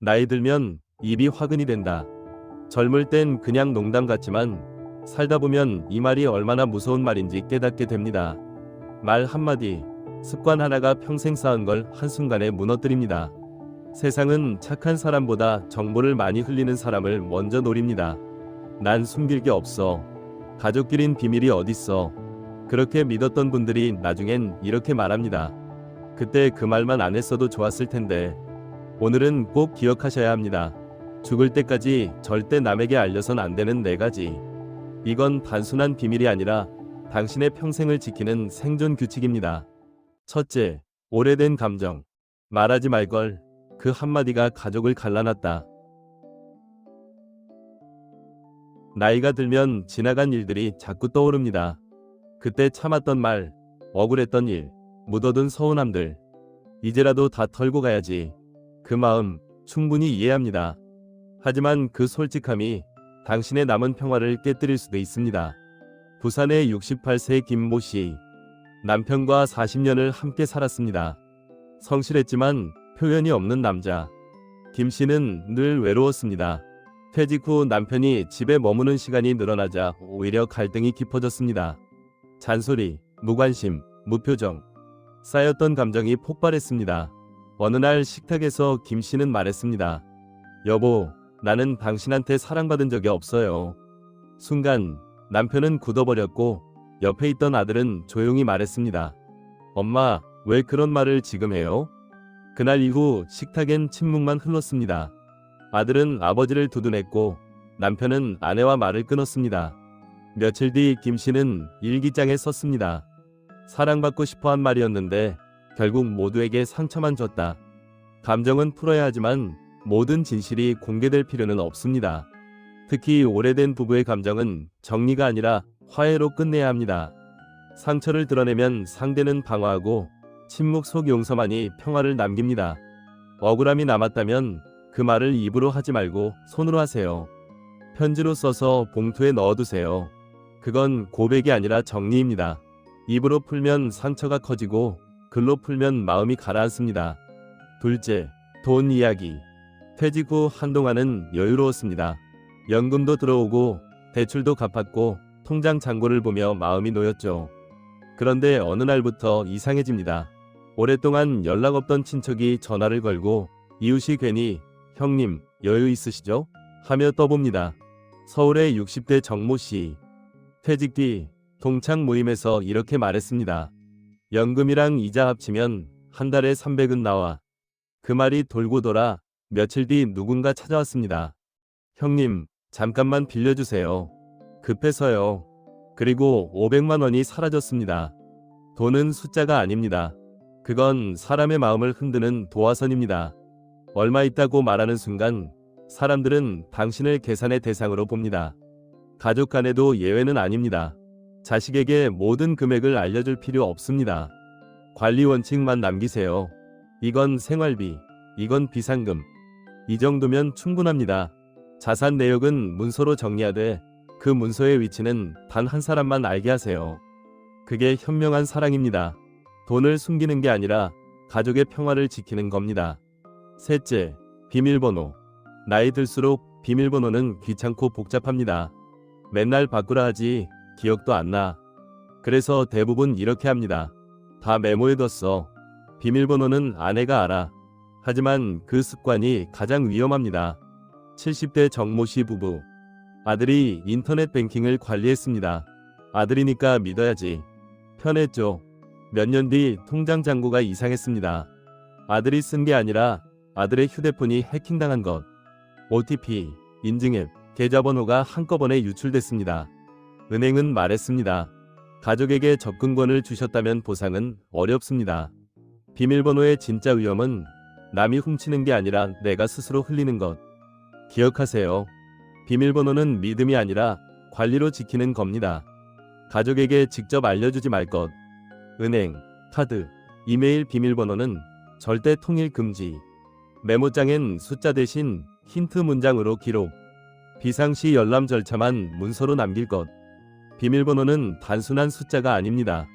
나이 들면 입이 화근이 된다. 젊을 땐 그냥 농담 같지만 살다 보면 이 말이 얼마나 무서운 말인지 깨닫게 됩니다. 말 한마디, 습관 하나가 평생 쌓은 걸 한순간에 무너뜨립니다. 세상은 착한 사람보다 정보를 많이 흘리는 사람을 먼저 노립니다. 난 숨길 게 없어. 가족끼린 비밀이 어딨어. 그렇게 믿었던 분들이 나중엔 이렇게 말합니다. 그때 그 말만 안 했어도 좋았을 텐데. 오늘은 꼭 기억하셔야 합니다. 죽을 때까지 절대 남에게 알려선 안 되는 4가지. 이건 단순한 비밀이 아니라 당신의 평생을 지키는 생존 규칙입니다. 첫째, 오래된 감정. 말하지 말걸. 그 한마디가 가족을 갈라놨다. 나이가 들면 지나간 일들이 자꾸 떠오릅니다. 그때 참았던 말, 억울했던 일, 묻어둔 서운함들. 이제라도 다 털고 가야지. 그 마음 충분히 이해합니다. 하지만 그 솔직함이 당신의 남은 평화를 깨뜨릴 수도 있습니다. 부산의 68세 김모 씨. 남편과 40년을 함께 살았습니다. 성실했지만 표현이 없는 남자. 김 씨는 늘 외로웠습니다. 퇴직 후 남편이 집에 머무는 시간이 늘어나자 오히려 갈등이 깊어졌습니다. 잔소리, 무관심, 무표정. 쌓였던 감정이 폭발했습니다. 어느 날 식탁에서 김 씨는 말했습니다. 여보, 나는 당신한테 사랑받은 적이 없어요. 순간 남편은 굳어버렸고 옆에 있던 아들은 조용히 말했습니다. 엄마, 왜 그런 말을 지금 해요? 그날 이후 식탁엔 침묵만 흘렀습니다. 아들은 아버지를 두둔했고 남편은 아내와 말을 끊었습니다. 며칠 뒤 김 씨는 일기장에 썼습니다. 사랑받고 싶어 한 말이었는데 결국 모두에게 상처만 줬다. 감정은 풀어야 하지만 모든 진실이 공개될 필요는 없습니다. 특히 오래된 부부의 감정은 정리가 아니라 화해로 끝내야 합니다. 상처를 드러내면 상대는 방어하고 침묵 속 용서만이 평화를 남깁니다. 억울함이 남았다면 그 말을 입으로 하지 말고 손으로 하세요. 편지로 써서 봉투에 넣어두세요. 그건 고백이 아니라 정리입니다. 입으로 풀면 상처가 커지고 글로 풀면 마음이 가라앉습니다. 둘째, 돈 이야기. 퇴직 후 한동안은 여유로웠습니다. 연금도 들어오고 대출도 갚았고 통장 잔고를 보며 마음이 놓였죠. 그런데 어느 날부터 이상해집니다. 오랫동안 연락 없던 친척이 전화를 걸고 이웃이 괜히 형님 여유 있으시죠? 하며 떠봅니다. 서울의 60대 정모 씨. 퇴직 뒤 동창 모임에서 이렇게 말했습니다. 연금이랑 이자 합치면 한 달에 300은 나와. 그 말이 돌고 돌아 며칠 뒤 누군가 찾아왔습니다. 형님, 잠깐만 빌려주세요. 급해서요. 그리고 500만 원이 사라졌습니다. 돈은 숫자가 아닙니다. 그건 사람의 마음을 흔드는 도화선입니다. 얼마 있다고 말하는 순간 사람들은 당신을 계산의 대상으로 봅니다. 가족 간에도 예외는 아닙니다. 자식에게 모든 금액을 알려줄 필요 없습니다. 관리 원칙만 남기세요. 이건 생활비, 이건 비상금. 이 정도면 충분합니다. 자산 내역은 문서로 정리하되 그 문서의 위치는 단 한 사람만 알게 하세요. 그게 현명한 사랑입니다. 돈을 숨기는 게 아니라 가족의 평화를 지키는 겁니다. 셋째, 비밀번호. 나이 들수록 비밀번호는 귀찮고 복잡합니다. 맨날 바꾸라 하지 기억도 안 나. 그래서 대부분 이렇게 합니다. 다 메모해뒀어. 비밀번호는 아내가 알아. 하지만 그 습관이 가장 위험합니다. 70대 정모씨 부부. 아들이 인터넷 뱅킹을 관리했습니다. 아들이니까 믿어야지. 편했죠. 몇 년 뒤 통장 잔고가 이상했습니다. 아들이 쓴 게 아니라 아들의 휴대폰이 해킹당한 것. OTP, 인증앱, 계좌번호가 한꺼번에 유출됐습니다. 은행은 말했습니다. 가족에게 접근권을 주셨다면 보상은 어렵습니다. 비밀번호의 진짜 위험은 남이 훔치는 게 아니라 내가 스스로 흘리는 것. 기억하세요. 비밀번호는 믿음이 아니라 관리로 지키는 겁니다. 가족에게 직접 알려주지 말 것. 은행, 카드, 이메일 비밀번호는 절대 통일 금지. 메모장엔 숫자 대신 힌트 문장으로 기록. 비상시 열람 절차만 문서로 남길 것. 비밀번호는 단순한 숫자가 아닙니다.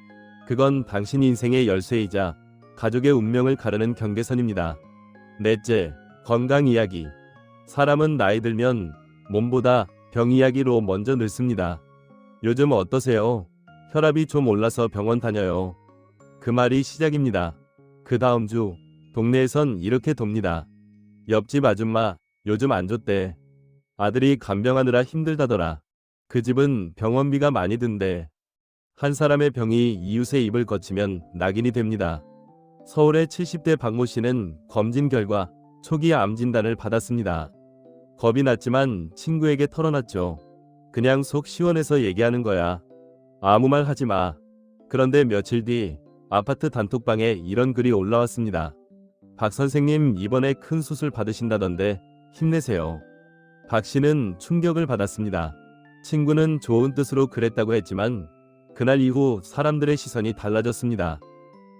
그건 당신 인생의 열쇠이자 가족의 운명을 가르는 경계선입니다. 넷째, 건강 이야기. 사람은 나이 들면 몸보다 병 이야기로 먼저 늙습니다. 요즘 어떠세요? 혈압이 좀 올라서 병원 다녀요. 그 말이 시작입니다. 그 다음 주 동네에선 이렇게 돕니다. 옆집 아줌마 요즘 안 좋대. 아들이 간병하느라 힘들다더라. 그 집은 병원비가 많이 든대. 한 사람의 병이 이웃의 입을 거치면 낙인이 됩니다. 서울의 70대 박모 씨는 검진 결과 초기 암 진단을 받았습니다. 겁이 났지만 친구에게 털어놨죠. 그냥 속 시원해서 얘기하는 거야. 아무 말 하지 마. 그런데 며칠 뒤 아파트 단톡방에 이런 글이 올라왔습니다. 박 선생님 이번에 큰 수술 받으신다던데 힘내세요. 박 씨는 충격을 받았습니다. 친구는 좋은 뜻으로 그랬다고 했지만 그날 이후 사람들의 시선이 달라졌습니다.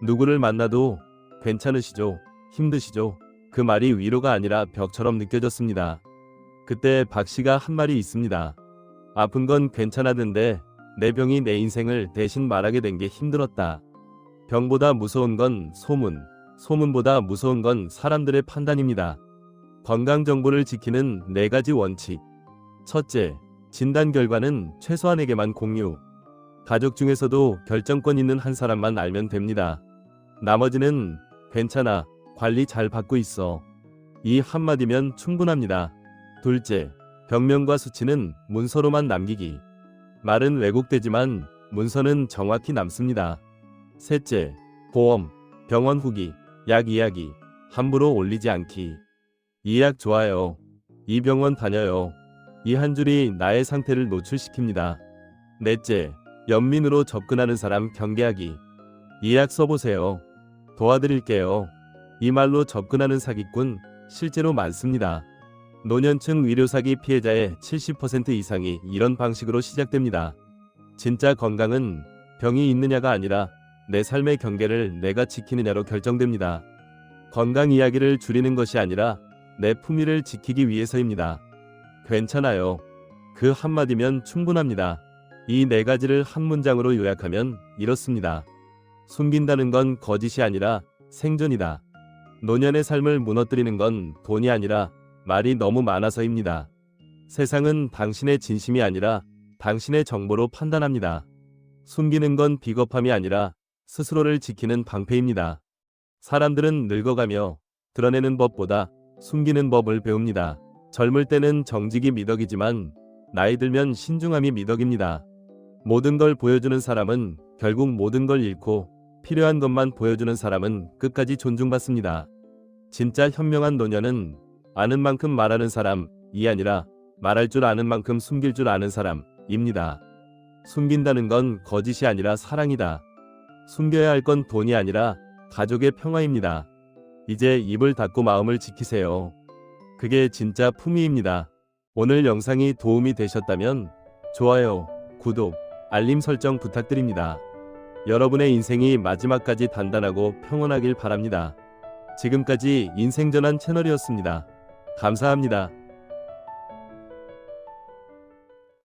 누구를 만나도 괜찮으시죠? 힘드시죠? 그 말이 위로가 아니라 벽처럼 느껴졌습니다. 그때 박 씨가 한 말이 있습니다. 아픈 건 괜찮았는데 내 병이 내 인생을 대신 말하게 된 게 힘들었다. 병보다 무서운 건 소문, 소문보다 무서운 건 사람들의 판단입니다. 건강 정보를 지키는 4가지 원칙. 첫째, 진단 결과는 최소한에게만 공유. 가족 중에서도 결정권 있는 한 사람만 알면 됩니다. 나머지는 괜찮아, 관리 잘 받고 있어. 이 한마디면 충분합니다. 둘째, 병명과 수치는 문서로만 남기기. 말은 왜곡되지만 문서는 정확히 남습니다. 셋째, 보험, 병원 후기, 약 이야기 함부로 올리지 않기. 이 약 좋아요. 이 병원 다녀요. 이 한 줄이 나의 상태를 노출시킵니다. 넷째, 연민으로 접근하는 사람 경계하기. 이 약 써보세요. 도와드릴게요. 이 말로 접근하는 사기꾼 실제로 많습니다. 노년층 의료사기 피해자의 70% 이상이 이런 방식으로 시작됩니다. 진짜 건강은 병이 있느냐가 아니라 내 삶의 경계를 내가 지키느냐로 결정됩니다. 건강 이야기를 줄이는 것이 아니라 내 품위를 지키기 위해서입니다. 괜찮아요. 그 한마디면 충분합니다. 이 4가지를 한 문장으로 요약하면 이렇습니다. 숨긴다는 건 거짓이 아니라 생존이다. 노년의 삶을 무너뜨리는 건 돈이 아니라 말이 너무 많아서입니다. 세상은 당신의 진심이 아니라 당신의 정보로 판단합니다. 숨기는 건 비겁함이 아니라 스스로를 지키는 방패입니다. 사람들은 늙어가며 드러내는 법보다 숨기는 법을 배웁니다. 젊을 때는 정직이 미덕이지만 나이 들면 신중함이 미덕입니다. 모든 걸 보여주는 사람은 결국 모든 걸 잃고 필요한 것만 보여주는 사람은 끝까지 존중받습니다. 진짜 현명한 노년은 아는 만큼 말하는 사람이 아니라 말할 줄 아는 만큼 숨길 줄 아는 사람입니다. 숨긴다는 건 거짓이 아니라 사랑이다. 숨겨야 할 건 돈이 아니라 가족의 평화입니다. 이제 입을 닫고 마음을 지키세요. 그게 진짜 품위입니다. 오늘 영상이 도움이 되셨다면 좋아요, 구독, 알림 설정 부탁드립니다. 여러분의 인생이 마지막까지 단단하고 평온하길 바랍니다. 지금까지 인생전환 채널이었습니다. 감사합니다.